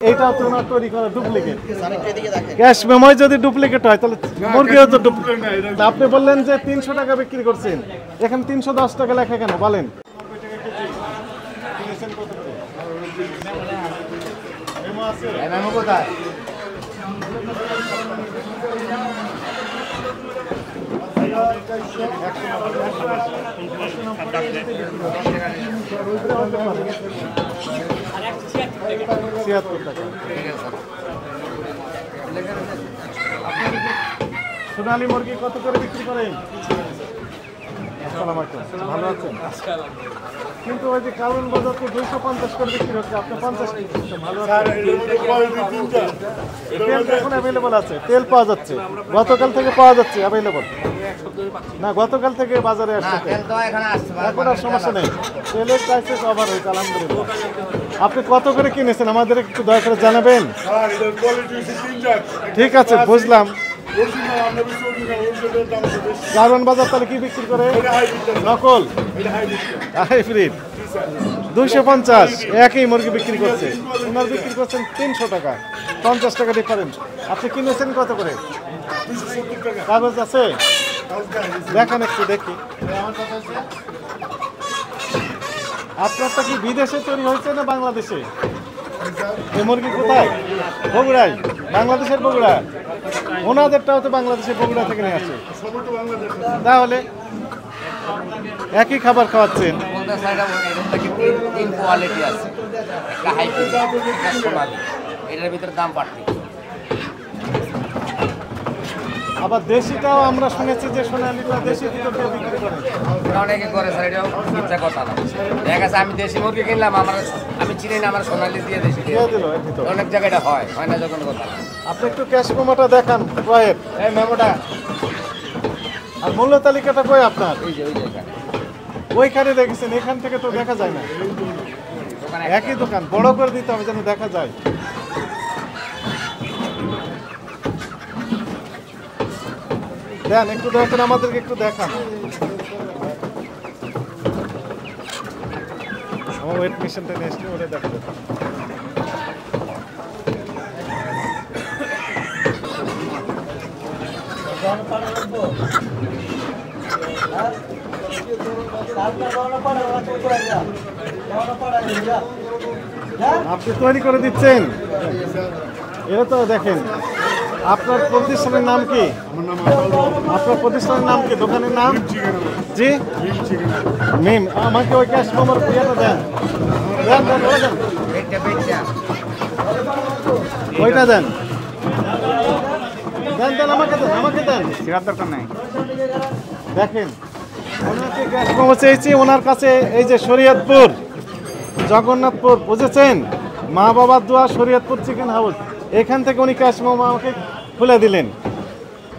এইটা তো না তৈরি করা ডুপ্লিকেট। ক্যাশ মেমোয় যদি ডুপ্লিকেট হয় তাহলে মুরগিও তো ডুপ্লিকেট। আপনি বললেন যে 300 টাকা বিক্রি করছেন, এখানে 310 টাকা লেখা কেন বলেন? সোনালী মুরগি কত করে বিক্রি করেন? আসসালামু আলাইকুম, ভালো আছেন? কিন্তু ওই যে কারণ বাজার তো 250 করে বিক্রি হচ্ছে, আপনি 50 ভালো তেল এখন অ্যাভেলেবল আছে, তেল পাওয়া যাচ্ছে, গতকাল থেকে পাওয়া যাচ্ছে অ্যাভেলেবল না, গতকাল থেকে বাজারে আসছে, এখন আর সমস্যা নেই, তেলের প্রাইসেস ওভার হয়েছে আলহামদুলিল্লাহ। আপনি কত করে কিনেছেন আমাদের একটু দয়া করে জানাবেন? ঠিক আছে, বুঝলাম। কারণ বাজার তাহলে কি বিক্রি করে? নকল হাইব্রিড 250 একই মুরগি বিক্রি করছে, ওনার বিক্রি করছেন 300 টাকা, 50 টাকা ডিফারেন্স। আপনি কিনেছেন কত করে? কাগজ আছে? দেখেন একটু দেখি। আপনারটা কি বিদেশে তৈরি হয়েছে না বাংলাদেশে? এই মুরগি কোথায়? বগুড়ায়, বাংলাদেশের বগুড়া। ওনাদেরটাও তো বাংলাদেশের বগুড়া থেকে নিয়ে আসে, তাহলে একই খাবার খাওয়াচ্ছেন। আবার দেশিটাও আমরা শুনেছি যে সোনালীটা দেশি ভিতরে বিক্রি করে, অনেকে করে স্যার, এটাও মিথ্যা কথা না। দেখা গেছে আমি দেশি মুরগি কিনলাম, আমি চিনি না, আমার সোনালী দিয়ে দেশি দিয়ে দিল। অনেক জায়গায় এটা হয় না যখন কথা। আপনি একটু ক্যাশ মেমোটা দেখান ক্রয়ের, এই মেমোটা আর মূল্য তালিকাটা কই আপনার? ওই যে ওইখানে দেখেছেন, এখান থেকে তো দেখা যায় না। একই দোকান, বড় করে দিতে হবে যেন দেখা যায়। দেন একটু দেখেন, আমাদেরকে একটু দেখান। আমার ওয়েট মেশিনটা নিয়ে এসে ওটা দেখা যাবে। আপনি তৈরি করে দিচ্ছেন, এটা তো দেখেন। আপনার প্রতিষ্ঠানের নাম কি? আপনার প্রতিষ্ঠানের নাম কি, দোকানের নাম? জি মিম। আমাকে ওই ক্যাশ মেমোর ইয়েটা দেন, দেন দেন, ওইটা দেন, দেন দেন, আমাকে দেন, আমাকে দেন, দরকার নাই। দেখেন, ওনাকে ক্যাশ মেমো চেয়েছি, ওনার কাছে এই যে শরীয়তপুর জগন্নাথপুর, বুঝেছেন, মা বাবার দোয়া শরীয়তপুর চিকেন হাউস, এখান থেকে উনি ক্যাশ মেমো আমাকে খুলে দিলেন।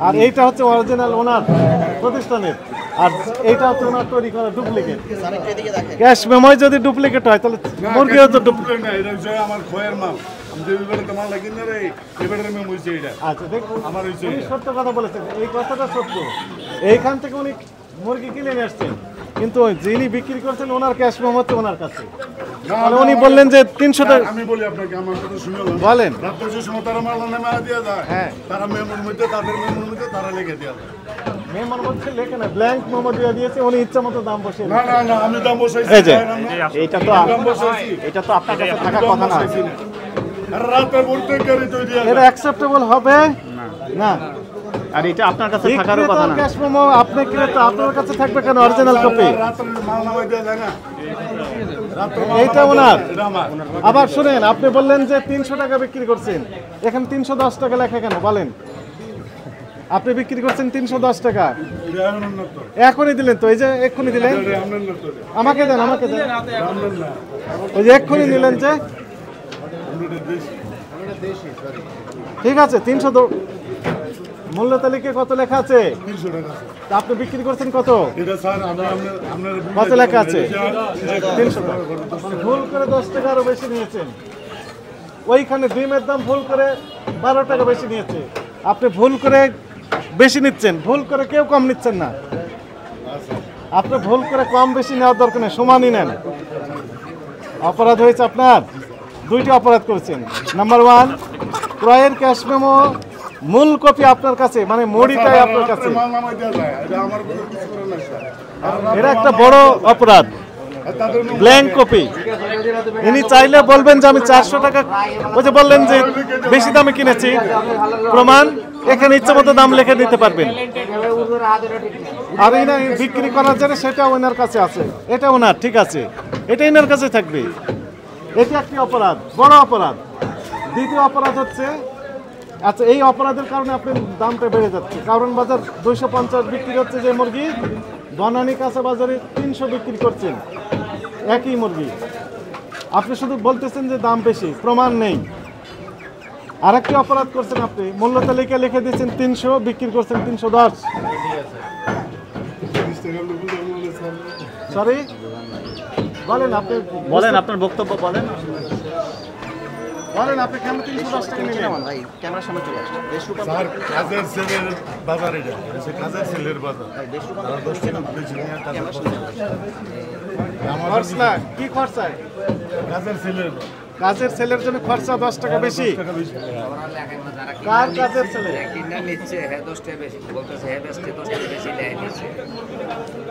আর এইটা হচ্ছে অরিজিনাল ওনার প্রতিষ্ঠানের, আর এইটা হচ্ছে ওনার তৈরি করা ডুপ্লিকেট। ক্যাশ মেমোয় যদি ডুপ্লিকেট হয় তাহলে মুরগিও তো ডুপ্লিকেট। আচ্ছা দেখুন, উনি সত্য কথা বলেছেন, এই কথাটা সত্য। এইখান থেকে উনি মুরগি কিনে নিয়ে আসছেন, কিন্তু যিনি বিক্রি করছেন ওনার ক্যাশ মেমো হচ্ছে ওনার কাছে। তাহলে উনি বললেন যে 300 টাকা। আমি বলি আপনাকে, আমার কথা শুনুন, বলেন। রাত্রে যে সময় তারা মাল নামা দিয়ে যায়, হ্যাঁ, তারা মেমোর মধ্যে, তাদের মেমোর মধ্যে তারা লিখে দেওয়া যায়। মেমোর মধ্যে লেখে না, ব্ল্যাঙ্ক মেমো দিয়ে দিয়েছে, উনি ইচ্ছা মতো দাম বসিয়ে। না না না, আমি দাম বসাইছি। এই যে এইটা তো আপনার কাছে থাকার কথা না। রাতে বলতে গাড়ি তৈরি এটা অ্যাকসেপ্টেবল হবে না, আর এটা আপনার কাছে থাকারও কথা না। ক্যাশ মেমো আপনি কিনে তো আপনার কাছে থাকবে কেন? অরিজিনাল কপি রাত্রে মাল নামাই দেওয়া যায় না, এইটা ওনার। আবার শুনেন, আপনি বললেন যে 300 টাকা বিক্রি করছেন, এখানে 310 টাকা লেখা কেন বলেন? আপনি বিক্রি করছেন 310 টাকা, এখনই দিলেন তো, এই যে এক্ষুনি দিলেন। আমাকে দেন, আমাকে দেন, ওই যে এক্ষুনি নিলেন যে। ঠিক আছে, 300 মূল্য তালিকায় কত লেখা আছে? 300 টাকা। আপনি বিক্রি করছেন কত? কত কত লেখা আছে? 300 টাকা। ভুল করে 10 টাকা আরো বেশি নিয়েছেন। ওইখানে ডিমের দাম ভুল করে 12 টাকা বেশি নিয়েছে, আপনি ভুল করে বেশি নিচ্ছেন, ভুল করে কেউ কম নিচ্ছেন না। আপনি ভুল করে কম বেশি নেওয়ার দরকার নেই, সমানই নেন। অপরাধ হয়েছে আপনার। দুইটি অপরাধ করেছেন। নাম্বার 1, ক্রয়ের ক্যাশ মেমো মূল কপি আপনার কাছে, মানে মুড়িটাই আপনার কাছে, মাল নামাই দেওয়া যায়, এটা আমার কোনো কিছু করে না স্যার। আর এটা একটা বড় অপরাধ। তাদের ব্ল্যাঙ্ক কপি, ইনি চাইলে বলবেন যে আমি 400 টাকা, ওই যে বললেন যে বেশি দামে কিনেছি, প্রমাণ এখানে ইচ্ছে মতো দাম লিখে দিতে পারবেন। আর ইনি বিক্রি করার জন্য সেটা ওনার কাছে আছে, এটা ওনার, ঠিক আছে, এটা ওনার কাছে থাকবে। এটি একটি অপরাধ, বড় অপরাধ। দ্বিতীয় অপরাধ হচ্ছে, আচ্ছা এই অপরাধের কারণে আপনার দামটা বেড়ে যাচ্ছে। কারণ বাজার 250 বিক্রি হচ্ছে যে মুরগি, বনানী কাঁচা বাজারে 300 বিক্রি করছেন একই মুরগি। আপনি শুধু বলতেছেন যে দাম বেশি, প্রমাণ নেই। আরেকটি অপরাধ করছেন, আপনি মূল্য তালিকা লিখে দিয়েছেন 300, বিক্রি করছেন 310। সরি, বলেন আপনি, বলেন আপনার বক্তব্য বলেন। বলেন আপনি কেন 310 টাকা নিলেন? ভাই ক্যামেরার সামনে চলে আসছে। স্যার কাজের ছেলের বাজার, এটা সে কাজের ছেলের বাজার, তারা 10 টাকা বেশি নিয়ে কাজের খরচা কি খরচা? কাজের ছেলের কাজের ছেলের জন্য খরচা 10 টাকা বেশি। কার কাজের ছেলে? কিনা নিচ্ছে হ্যাঁ 10 টাকা বেশি বলতেছে, হ্যাঁ 10 টাকা বেশি নেয় নিচ্ছে।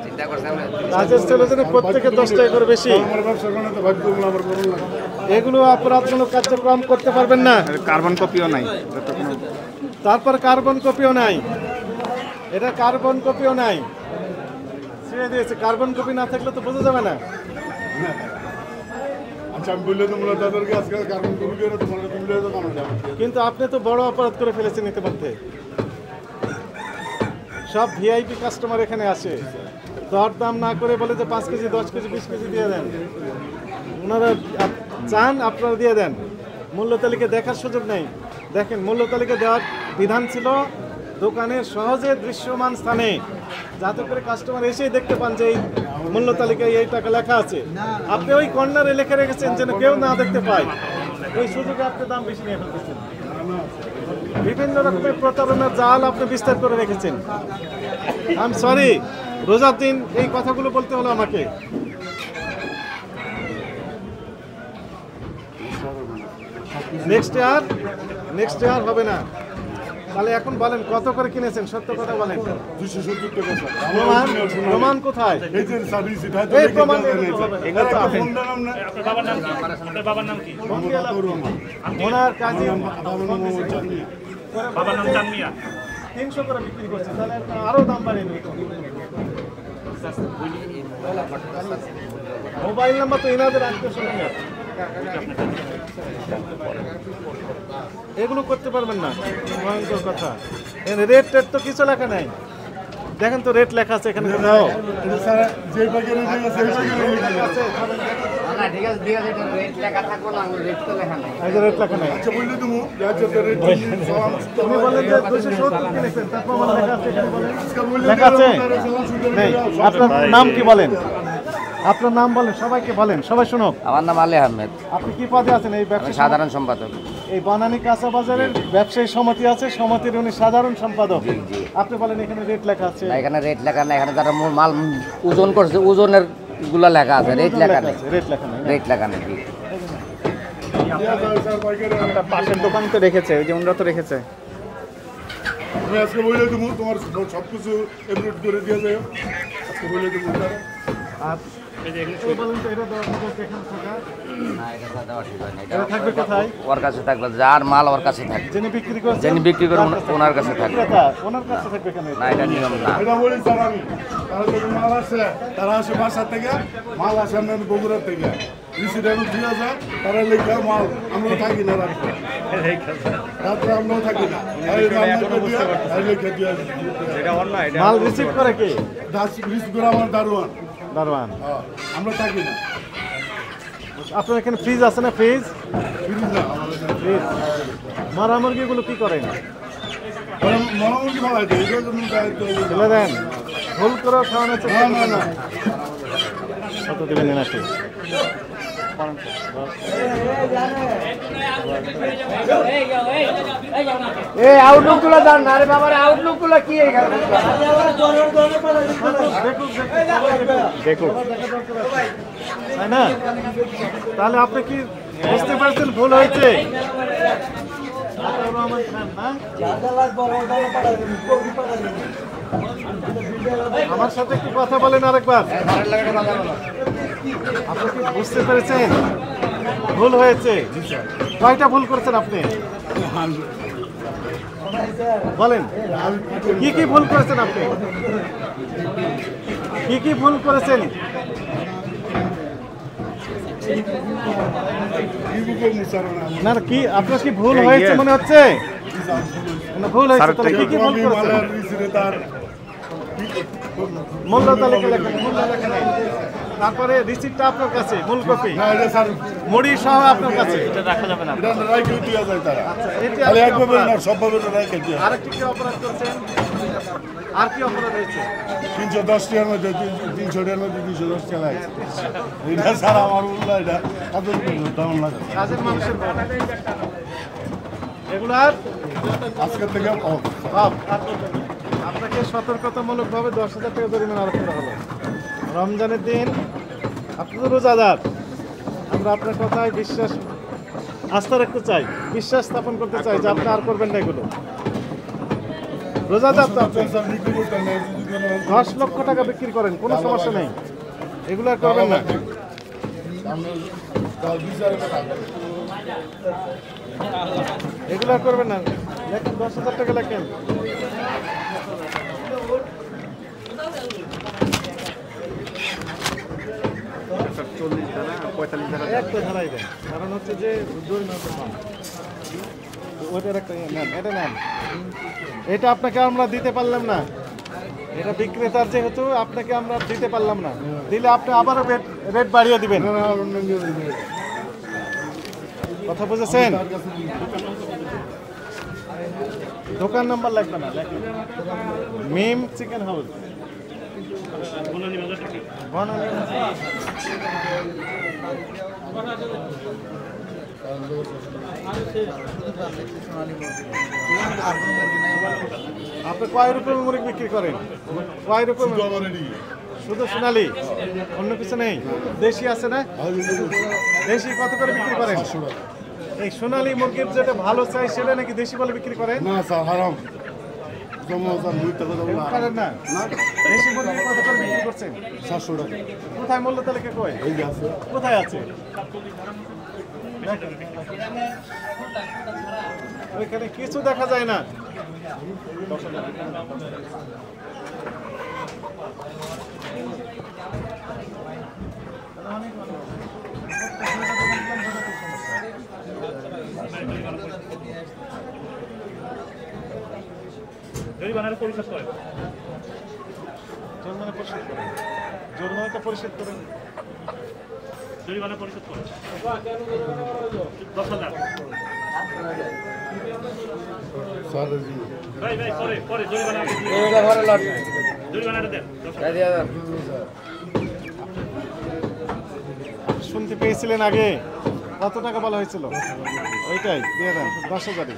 চিন্তা করছেন না? কাজের ছেলের জন্য প্রত্যেকে 10 টাকা করে বেশি। আমার ব্যবসা করলে তো ভাগ্য আমার করুন না। এগুলো অপরাধমূলক কার্যক্রম করতে পারবেন না। কার্বন কপিও নাই। তারপর কার্বন কপিও নাই, এটা কার্বন কপিও নাই, ছেড়ে দিয়েছে। কার্বন কপি না থাকলে তো বোঝা যাবে না। আচ্ছা আমি বললে তোমরা তাদেরকে আজকে কারণ তুমি করে তোমার তুলে তো কারণ যাবে। কিন্তু আপনি তো বড় অপরাধ করে ফেলেছেন ইতিমধ্যে। সব ভিআইপি কাস্টমার এখানে আসে, দর দাম না করে বলে যে 5 কেজি 10 কেজি 20 কেজি দিয়ে দেন। ওনারা চান আপনারা দিয়ে দেন, মূল্য তালিকা দেখার সুযোগ নেই। দেখেন, মূল্য তালিকা দেওয়ার বিধান ছিল দোকানের সহজে দৃশ্যমান স্থানে, যাতে করে কাস্টমার এসেই দেখতে পান যে এই মূল্য তালিকায় এই টাকা লেখা আছে। আপনি ওই কর্নারে লিখে রেখেছেন যেন কেউ না দেখতে পায়, ওই সুযোগে আপনি দাম বেশি নিয়ে ফেলতেছেন। বিভিন্ন রকমের প্রতারণার জাল আপনি বিস্তার করে রেখেছেন। আই এম সরি, রোজার দিন এই কথাগুলো বলতে হলো আমাকে। নেক্সট ইয়ার হবে না। তাহলে এখন বলেন কত করে কিনেছেন, সত্য কথা বলেন। 270 টাকা স্যার। প্রমাণ কোথায়? এই যে সার্ভিস এটা তো এই প্রমাণ এগুলো তো আপনি নাম না বাবার নাম কি? ওনার কাজে বাবার নাম জানমিয়া। 300 করে বিক্রি করছে, তাহলে আরো দাম বাড়িয়ে নিত। মোবাইল নাম্বার তো এনাদের আত্মীয়, এগুলো করতে পারবেন না। ভয়ঙ্কর কথা। রেট টেট তো কিছু লেখা নাই। দেখেন তো রেট লেখা আছে এখানে কোথাও? এটা স্যার যে প্যাকেটে দিয়ে সেই প্যাকেটে লিখে আছে। না ঠিক আছে ঠিক আছে, এটা রেট লেখা থাকবো না, রেট তো লেখা নাই। এই যে রেট লেখা নাই। আচ্ছা বললে তুমি যাচ্ছে রেট তুমি বলেন যে 270 কিনেছেন, তার প্রমাণ লেখা আছে এখানে, বলেন লেখা আছে? নেই। আপনার নাম কি বলেন? আপনার নাম বলেন, সবাইকে বলেন, সবাই শুনুক। আমার নাম আলী আহমেদ, আপনি কি পদে আছেন এই আমি ব্যবসা? সাধারণ সম্পাদক। এই বনানী কাঁচা বাজারের ব্যবসায়ী সমিতি আছে, সমিতির উনি সাধারণ সম্পাদক। আপনি বলেন এখানে রেট লেখা আছে? না এখানে রেট লেখা না, এখানে যারা মাল ওজন করছে ওজনের গুলা লেখা আছে, রেট লেখা নেই। রেট লেখা নেই। রেট লেখা নেই। পাশের দোকান তো রেখেছে, ওই যে ওনারা তো রেখেছে। আমি আজকে বলে দেবো তোমার সব কিছু এমপ্লয়েড করে দিয়ে যাও। আজকে বলে দেবো আর এই বলেন তো এটা দেওয়া হবে এখানে থাকা? না এটা দেওয়া ঠিক হয় না, এটা থাকবে কোথায়? ওর কাছে থাকবে, যার মাল ওর কাছে থাকবে, যিনি বিক্রি করছেন, যিনি বিক্রি করেন ওনার কাছে থাকবে। বিক্রেতা, ওনার কাছে থাকবে কেন? না এটা নিয়ম না। এটা বলি স্যার আমি, তারা যদি মাল আসে তারা আসে বাসা থেকে, মাল আসে আমি বগুড়ার থেকে রিসিট আমি দিয়ে যায়, তারা লেখা মাল আমরা থাকি না রাত্রে, রাত্রে আমরাও থাকি না, লেখা দিয়ে মাল রিসিভ করে কি? রিসিট করে আমার দারোয়ান, দারোয়ান। আমরা থাকি না। আপনার এখানে ফ্রিজ আছে না? ফ্রিজ ফ্রিজ না আমাদের ফ্রিজ। মারা মুরগিগুলো কি করেন? মনোমুখী ভালো আছে, এটার জন্য দায়িত্ব ফেলে দেন? ভুল করে খাওয়ানোর চেষ্টা না করেন না না? কত দেবেন এনাকে? এই আউটলুক গুলো জান না রে বাবা, আউটলুক গুলো কি এখানে? দেখুন, তাই না? তাহলে আপনি কি বুঝতে পারছেন ভুল হয়েছে। আতাউর রহমান খান না? আমার সাথে একটু কথা বলেন আরেকবার। আপনি কি বুঝতে পেরেছেন ভুল হয়েছে? কয়টা ভুল করেছেন আপনি বলেন? কি কি ভুল করেছেন আপনি? কি কি ভুল করেছেন? না না, কি আপনার কি ভুল হয়েছে মনে হচ্ছে? না ভুল হয়েছে, তাহলে কি কি ভুল করেছেন? মূল্য তালিকা লেখেন, মূল্য লেখেন। তারপরে রিসিপ্টটা আপনার কাছে, মূল কপি, মুড়ি সহ আপনার কাছে। এটা রাখা যাবে না। আচ্ছা, এটা আরেকটি কি অপরাধ করছেন? আর কি অপরাধ হয়েছে? 310 টাকার মধ্যে 300 টাকার মধ্যে 210 টাকা এটা ছাড়া আমার উল্লা এটা কত দাম লাগে কাজের মানুষের ভোট। এগুলার আজকের থেকে আপনাকে সতর্কতামূলকভাবে 10,000 টাকা জরিমানা আরোপ করা হলো। রমজানের দিন আপনি তো রোজাদার, আমরা আপনার কথায় বিশ্বাস আস্থা রাখতে চাই, বিশ্বাস স্থাপন করতে চাই যে আপনি আর করবেন না এগুলো। রোজাদার তো আপনি 10 লক্ষ টাকা বিক্রি করেন, কোনো সমস্যা নেই, এগুলো আর করবেন না। এগুলো আর করবেন না। লেখেন 10,000 টাকা লেখেন। একটা ধারাই দেন, কারণ হচ্ছে যে ওইটার একটা নেন, এটা নেন। এটা আপনাকে আমরা দিতে পারলাম না, এটা বিক্রেতার যেহেতু আপনাকে আমরা দিতে পারলাম না। দিলে আপনি আবারও রেট বাড়িয়ে দিবেন। কথা বুঝেছেন? দোকান নাম্বার লাগবে না, লেখেন মিম চিকেন হাউস, আপনি কয় রকমের মুরগি বিক্রি করেন? কয় রকমের? শুধু সোনালি, অন্য কিছু নেই? দেশি আছে না? দেশি কত করে বিক্রি করেন? এই সোনালি মুরগির যেটা ভালো চাই সেটা নাকি দেশি বলে বিক্রি করেন? না স্যার হারাম করেন না। দেশি মুরগি কত করে বিক্রি করছেন? 700 টাকা। কোথায় মূল্য তালিকা কই? এই যে আছে। কোথায় আছে? ওইখানে কিছু দেখা যায় না। জরিমানাটা পরিশোধ করেন। জরিমানা পরিশোধ করেন, জরিমানাটা পরিশোধ করেন, জরিমানা পরিশোধ করেন 10,000। ভাই ভাই পরে জরিমানা জরিমানাটা দেন। শুনতে পেয়েছিলেন আগে কত টাকা বলা হয়েছিল? ওইটাই দিয়ে দেন, 10,000।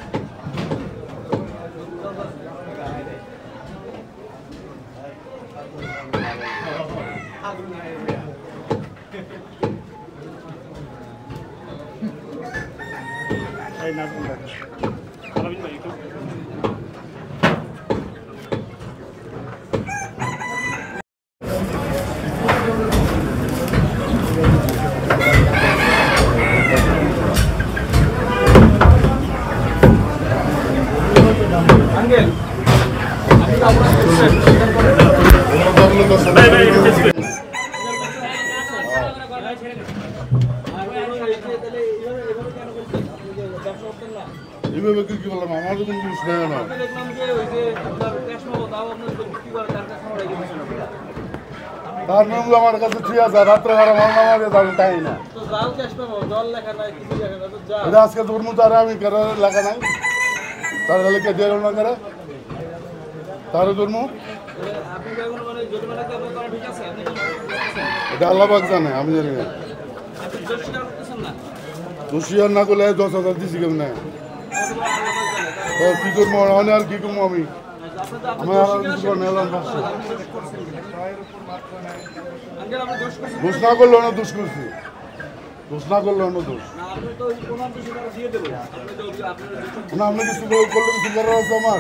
এই নাজমুল ভাই, আলামিন ভাই একটু ভাই ভাই একটু চেষ্টা করেন। এইভাবে কি বললাম আমার তো কোনো জিনিস নেই না তার নাম আমার কাছে 3000 রাত্রে আমার নামাজে দাঁড়িয়ে তাই না এটা আজকে তোর মতো আর আমি কেন লেখা নাই তার লেখা দিয়ে না করে তার ধর্ম এটা আল্লাহবাক জানে আমি জানি না দোষিয়ার না করলে 10,000 দিছি কেমন না কি করবো আর কি করবো আমি ঘোষ না করলো না দুষ করছি দোষ না করলে অন্য দোষ না আপনি তো প্রমাণ তো সেটা দিয়ে দেবো না আপনি কিছু করলে কিছু করার আছে আমার